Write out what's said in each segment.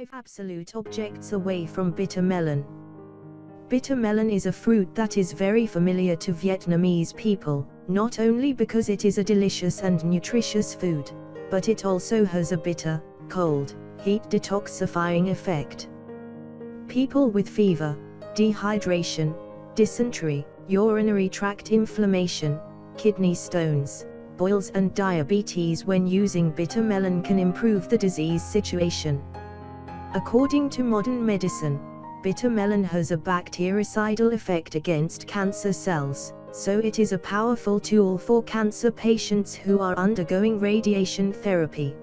5 absolute objects away from bitter melon. Bitter melon is a fruit that is very familiar to Vietnamese people, not only because it is a delicious and nutritious food, but it also has a bitter, cold, heat detoxifying effect. People with fever, dehydration, dysentery, urinary tract inflammation, kidney stones, boils and diabetes when using bitter melon can improve the disease situation. According to modern medicine, bitter melon has a bactericidal effect against cancer cells, so it is a powerful tool for cancer patients who are undergoing radiation therapy.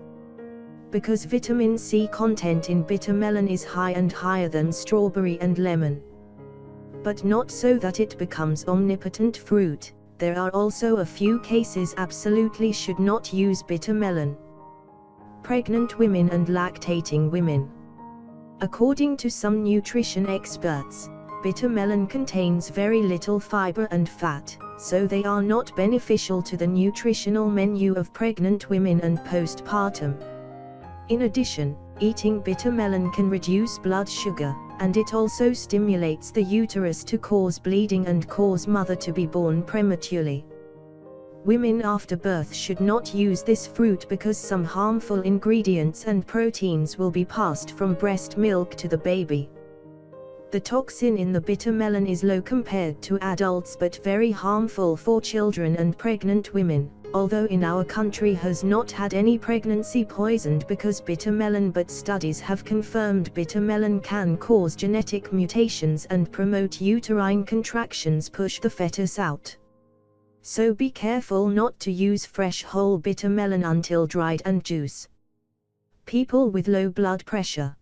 Because vitamin C content in bitter melon is high and higher than strawberry and lemon. But not so that it becomes omnipotent fruit, there are also a few cases absolutely should not use bitter melon. Pregnant women and lactating women. According to some nutrition experts, bitter melon contains very little fiber and fat, so they are not beneficial to the nutritional menu of pregnant women and postpartum. In addition, eating bitter melon can reduce blood sugar, and it also stimulates the uterus to cause bleeding and cause mother to be born prematurely. Women after birth should not use this fruit because some harmful ingredients and proteins will be passed from breast milk to the baby. The toxin in the bitter melon is low compared to adults but very harmful for children and pregnant women, although in our country has not had any pregnancy poisoned because bitter melon, but studies have confirmed bitter melon can cause genetic mutations and promote uterine contractions, push the fetus out. So be careful not to use fresh whole bitter melon until dried and juice. People with low blood pressure.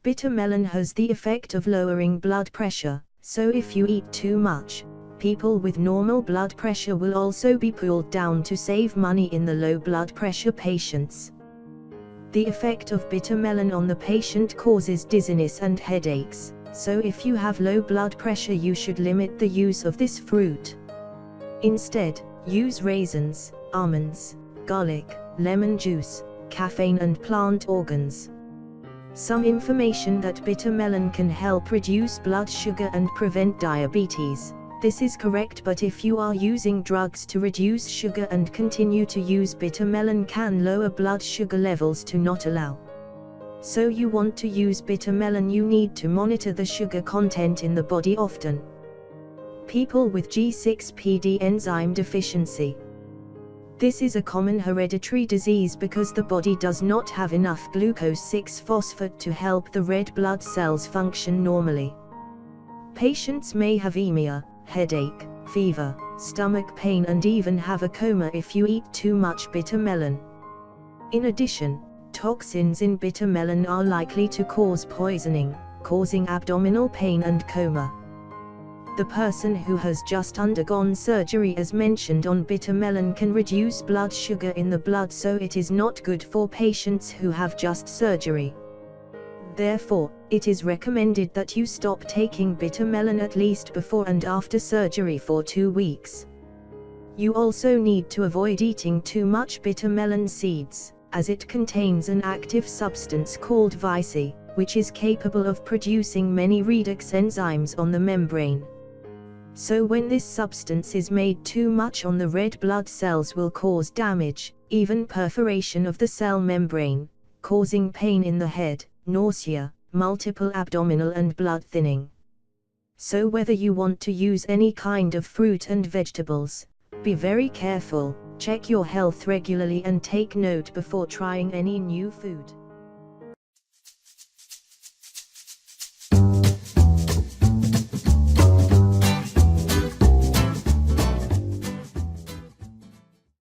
Bitter melon has the effect of lowering blood pressure, so if you eat too much, people with normal blood pressure will also be pulled down to save money in the low blood pressure patients. The effect of bitter melon on the patient causes dizziness and headaches, so if you have low blood pressure you should limit the use of this fruit. Instead, use raisins, almonds, garlic, lemon juice, caffeine and plant organs. Some information that bitter melon can help reduce blood sugar and prevent diabetes. This is correct, but if you are using drugs to reduce sugar and continue to use bitter melon can lower blood sugar levels to not allow. So you want to use bitter melon, you need to monitor the sugar content in the body often. People with G6PD enzyme deficiency. This is a common hereditary disease because the body does not have enough glucose 6-phosphate to help the red blood cells function normally. Patients may have anemia, headache, fever, stomach pain and even have a coma if you eat too much bitter melon. In addition, toxins in bitter melon are likely to cause poisoning, causing abdominal pain and coma. The person who has just undergone surgery as mentioned on bitter melon can reduce blood sugar in the blood, so it is not good for patients who have just surgery. Therefore, it is recommended that you stop taking bitter melon at least before and after surgery for 2 weeks. You also need to avoid eating too much bitter melon seeds, as it contains an active substance called vici, which is capable of producing many redox enzymes on the membrane. So when this substance is made too much on the red blood cells will cause damage, even perforation of the cell membrane, causing pain in the head, nausea, multiple abdominal and blood thinning. So whether you want to use any kind of fruit and vegetables, be very careful, check your health regularly and take note before trying any new food.